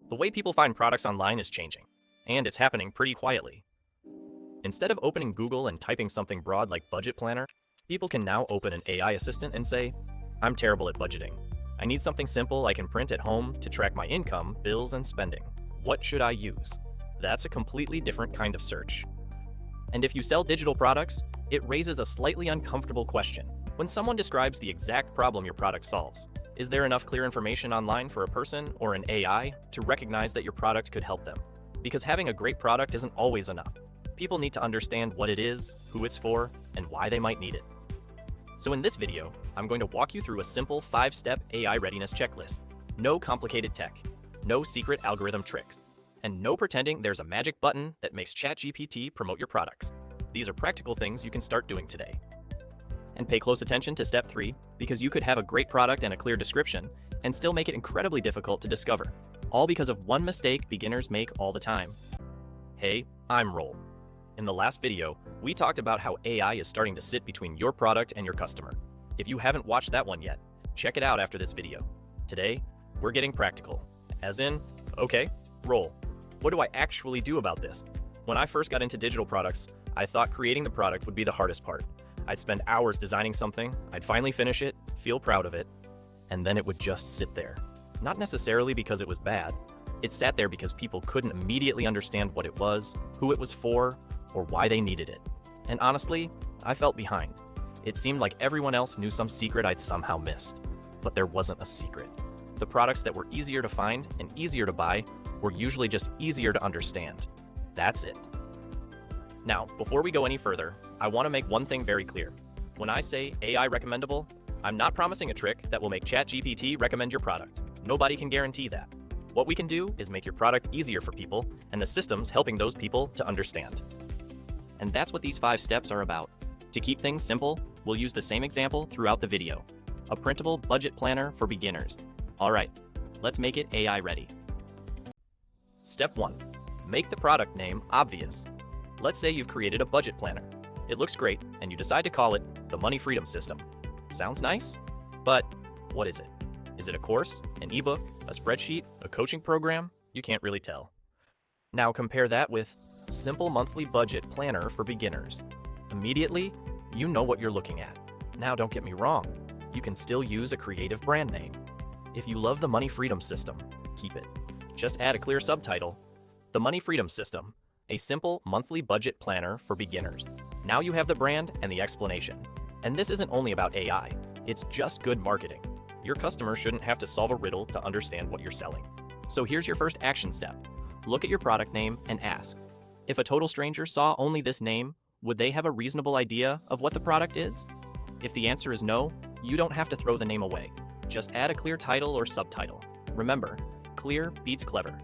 The way people find products online is changing, and it's happening pretty quietly. Instead of opening Google and typing something broad like budget planner, people can now open an AI assistant and say, "I'm terrible at budgeting. I need something simple I can print at home to track my income, bills, and spending. What should I use?" That's a completely different kind of search. And if you sell digital products, it raises a slightly uncomfortable question. When someone describes the exact problem your product solves, is there enough clear information online for a person or an AI to recognize that your product could help them? Because having a great product isn't always enough. People need to understand what it is, who it's for, and why they might need it. So in this video, I'm going to walk you through a simple 5-step AI readiness checklist. No complicated tech, no secret algorithm tricks, and no pretending there's a magic button that makes ChatGPT promote your products. These are practical things you can start doing today. And pay close attention to step 3, because you could have a great product and a clear description and still make it incredibly difficult to discover, all because of one mistake beginners make all the time. Hey, I'm Roll. In the last video, we talked about how AI is starting to sit between your product and your customer. If you haven't watched that one yet, check it out after this video. Today, we're getting practical. As in, okay, Roll. What do I actually do about this? When I first got into digital products, I thought creating the product would be the hardest part. I'd spend hours designing something, I'd finally finish it, feel proud of it, and then it would just sit there. Not necessarily because it was bad. It sat there because people couldn't immediately understand what it was, who it was for, or why they needed it. And honestly, I felt behind. It seemed like everyone else knew some secret I'd somehow missed. But there wasn't a secret. The products that were easier to find and easier to buy were usually just easier to understand. That's it. Now, before we go any further, I want to make one thing very clear. When I say AI recommendable, I'm not promising a trick that will make ChatGPT recommend your product. Nobody can guarantee that. What we can do is make your product easier for people and the systems helping those people to understand. And that's what these 5 steps are about. To keep things simple, we'll use the same example throughout the video. A printable budget planner for beginners. All right, let's make it AI ready. Step 1. Make the product name obvious. Let's say you've created a budget planner. It looks great, and you decide to call it the Money Freedom System. Sounds nice, but what is it? Is it a course, an ebook, a spreadsheet, a coaching program? You can't really tell. Now compare that with Simple Monthly Budget Planner for Beginners. Immediately, you know what you're looking at. Now don't get me wrong, you can still use a creative brand name. If you love the Money Freedom System, keep it. Just add a clear subtitle, The Money Freedom System, a simple monthly budget planner for beginners. Now you have the brand and the explanation. And this isn't only about AI, it's just good marketing. Your customer shouldn't have to solve a riddle to understand what you're selling. So here's your first action step. Look at your product name and ask, if a total stranger saw only this name, would they have a reasonable idea of what the product is? If the answer is no, you don't have to throw the name away. Just add a clear title or subtitle. Remember, clear beats clever.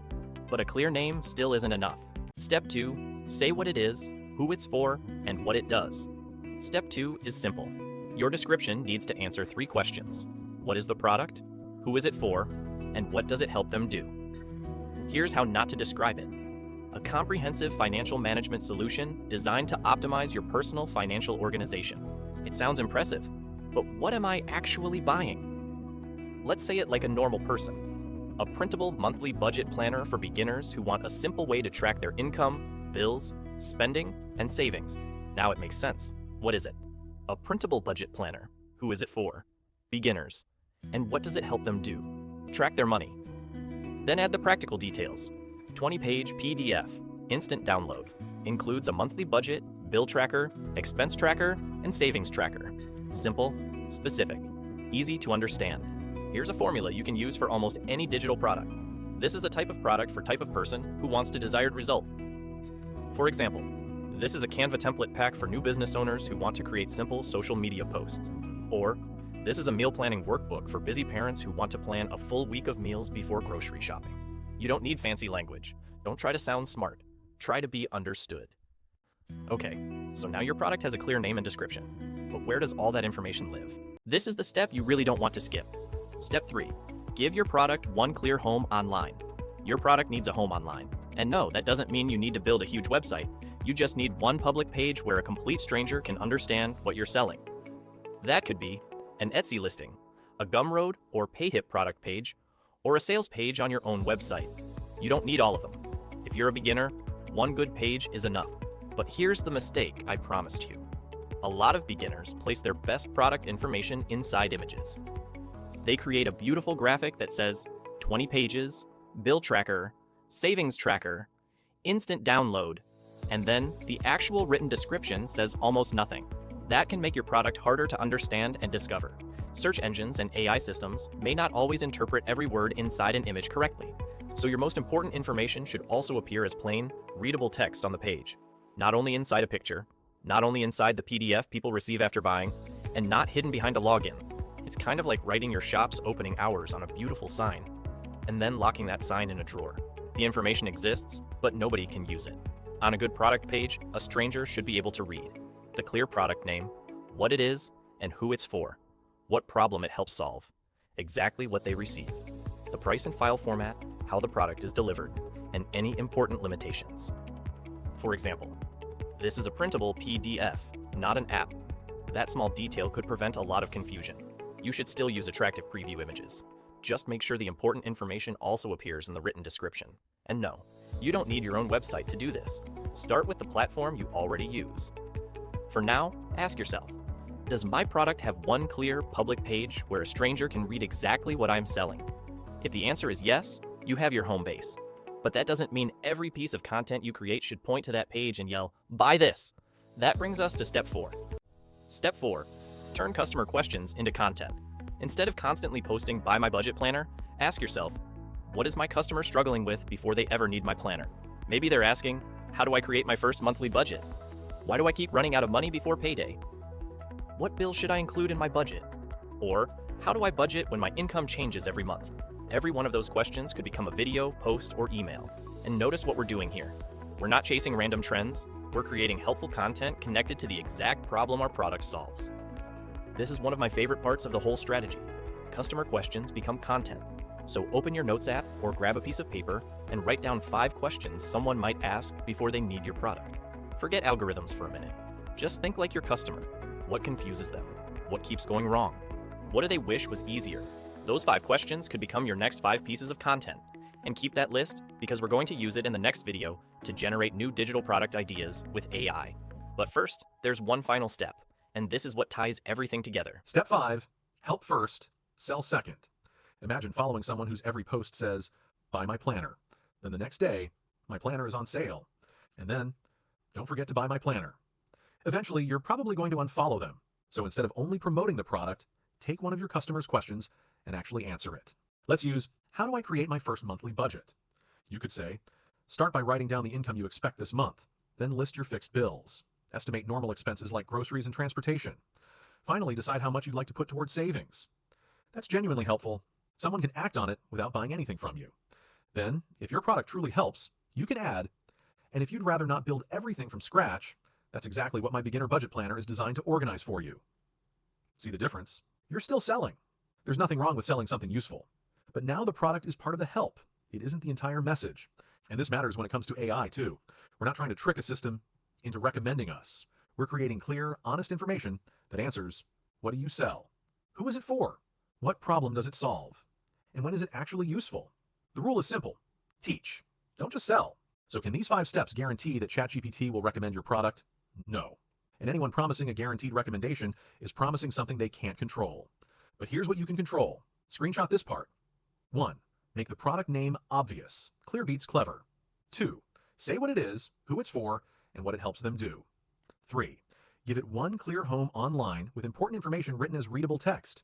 But a clear name still isn't enough. Step 2, say what it is, who it's for, and what it does. Step 2 is simple. Your description needs to answer 3 questions. What is the product? Who is it for? And what does it help them do? Here's how not to describe it. A comprehensive financial management solution designed to optimize your personal financial organization. It sounds impressive, but what am I actually buying? Let's say it like a normal person. A printable monthly budget planner for beginners who want a simple way to track their income, bills, spending, and savings. Now it makes sense. What is it? A printable budget planner. Who is it for? Beginners. And what does it help them do? Track their money. Then add the practical details. 20-page PDF, instant download. Includes a monthly budget, bill tracker, expense tracker, and savings tracker. Simple, specific, easy to understand. Here's a formula you can use for almost any digital product. This is a type of product for type of person who wants the desired result. For example, this is a Canva template pack for new business owners who want to create simple social media posts. Or, this is a meal planning workbook for busy parents who want to plan a full week of meals before grocery shopping. You don't need fancy language. Don't try to sound smart. Try to be understood. Okay, so now your product has a clear name and description. But where does all that information live? This is the step you really don't want to skip. Step 3. Give your product one clear home online. Your product needs a home online. And no, that doesn't mean you need to build a huge website. You just need one public page where a complete stranger can understand what you're selling. That could be an Etsy listing, a Gumroad or PayHip product page, or a sales page on your own website. You don't need all of them. If you're a beginner, one good page is enough. But here's the mistake I promised you. A lot of beginners place their best product information inside images. They create a beautiful graphic that says 20 pages, bill tracker, savings tracker, instant download, and then the actual written description says almost nothing. That can make your product harder to understand and discover. Search engines and AI systems may not always interpret every word inside an image correctly, so your most important information should also appear as plain, readable text on the page. Not only inside a picture, not only inside the PDF people receive after buying, and not hidden behind a login. It's kind of like writing your shop's opening hours on a beautiful sign, and then locking that sign in a drawer. The information exists, but nobody can use it. On a good product page, a stranger should be able to read the clear product name, what it is, and who it's for, what problem it helps solve, exactly what they receive, the price and file format, how the product is delivered, and any important limitations. For example, this is a printable PDF, not an app. That small detail could prevent a lot of confusion. You should still use attractive preview images. Just make sure the important information also appears in the written description. And no, you don't need your own website to do this. Start with the platform you already use. For now, ask yourself, does my product have one clear, public page where a stranger can read exactly what I'm selling? If the answer is yes, you have your home base. But that doesn't mean every piece of content you create should point to that page and yell, "Buy this!" That brings us to step 4. Step 4, turn customer questions into content. Instead of constantly posting "Buy my budget planner," ask yourself, what is my customer struggling with before they ever need my planner? Maybe they're asking, how do I create my first monthly budget? Why do I keep running out of money before payday? What bills should I include in my budget? Or, how do I budget when my income changes every month? Every one of those questions could become a video, post, or email. And notice what we're doing here. We're not chasing random trends. We're creating helpful content connected to the exact problem our product solves. This is one of my favorite parts of the whole strategy. Customer questions become content. So open your Notes app or grab a piece of paper and write down 5 questions someone might ask before they need your product. Forget algorithms for a minute. Just think like your customer. What confuses them? What keeps going wrong? What do they wish was easier? Those 5 questions could become your next 5 pieces of content. And keep that list because we're going to use it in the next video to generate new digital product ideas with AI. But first, there's one final step, and this is what ties everything together. Step 5, help first, sell second. Imagine following someone whose every post says, "Buy my planner." Then the next day, "My planner is on sale." And then, "Don't forget to buy my planner." Eventually, you're probably going to unfollow them. So instead of only promoting the product, take one of your customers' questions and actually answer it. Let's use, how do I create my first monthly budget? You could say, start by writing down the income you expect this month. Then list your fixed bills. Estimate normal expenses like groceries and transportation. Finally, decide how much you'd like to put towards savings. That's genuinely helpful. Someone can act on it without buying anything from you. Then, if your product truly helps, you can add, and if you'd rather not build everything from scratch, that's exactly what my beginner budget planner is designed to organize for you. See the difference? You're still selling. There's nothing wrong with selling something useful. But now the product is part of the help. It isn't the entire message. And this matters when it comes to AI too. We're not trying to trick a system into recommending us. We're creating clear, honest information that answers, what do you sell? Who is it for? What problem does it solve? And when is it actually useful? The rule is simple. Teach. Don't just sell. So can these 5 steps guarantee that ChatGPT will recommend your product? No. And anyone promising a guaranteed recommendation is promising something they can't control. But here's what you can control. Screenshot this part. 1. Make the product name obvious. Clear beats clever. 2. Say what it is, who it's for, and what it helps them do. 3. Give it one clear home online with important information written as readable text.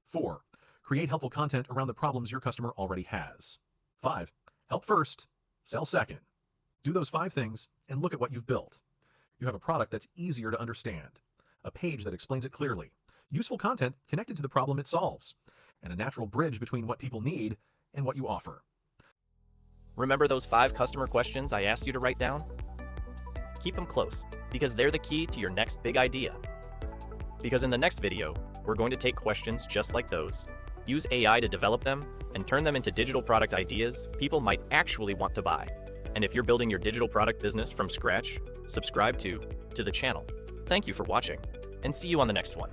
4. Create helpful content around the problems your customer already has. 5. Help first, sell second. Do those 5 things and look at what you've built. You have a product that's easier to understand, a page that explains it clearly, useful content connected to the problem it solves, and a natural bridge between what people need and what you offer. Remember those 5 customer questions I asked you to write down? Keep them close, because they're the key to your next big idea. Because in the next video, we're going to take questions just like those, use AI to develop them, and turn them into digital product ideas people might actually want to buy. And if you're building your digital product business from scratch, subscribe to the channel. Thank you for watching, and see you on the next one.